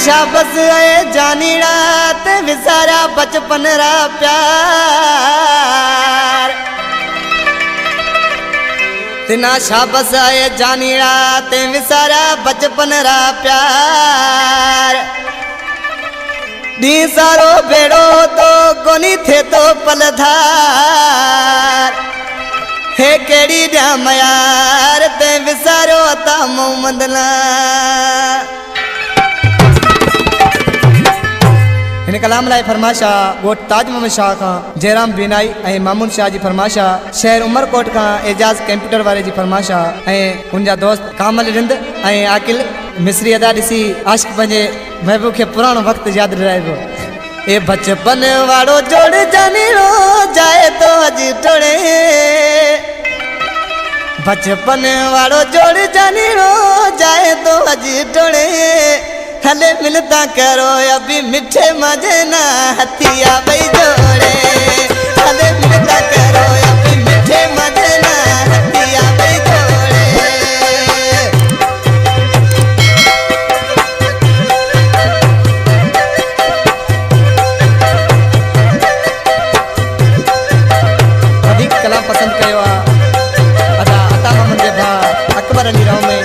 शाबस आए जानीड़ा ते विसारा बचपन रा प्यार। तिना शाबस आए जानीड़ा ते विसारा बचपन रा प्यार। दी सारो बेड़ो तो कोनी थे तो पलधार। हे केड़ी द्या मयार ते विसारो ता मोहम्मद ला। इन कलाम लाई फरमाशा गोट ताज मोहम्मद शाह का जयराम बिनाई ए मामून शाह जी फरमाशा शहर उमरकोट का एजाज कंप्यूटर वाले जी फरमाशा ए उनजा दोस्त कामल रिंद ए आकिल मिस्री अदा दिसी आशिक पंजे महबूब के पुरानो वक्त याद रहे। ए बचपन वाड़ो जोड़ जानीड़ो जाए तो अजी टोड़े। बचपन वाड़ो जोड़ जानीड़ो जाए तो अजी टोड़े। हले मिलता करो अभी मिठे मजे ना हथिया भाई जोड़े। हले मिलता करो अभी मिठे मजे ना हथिया भाई जोड़े। अधिक कला पसंद कयो अदा अता मोहम्मद जे भा अकबर अली राव में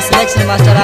सिलेक्शन मास्टर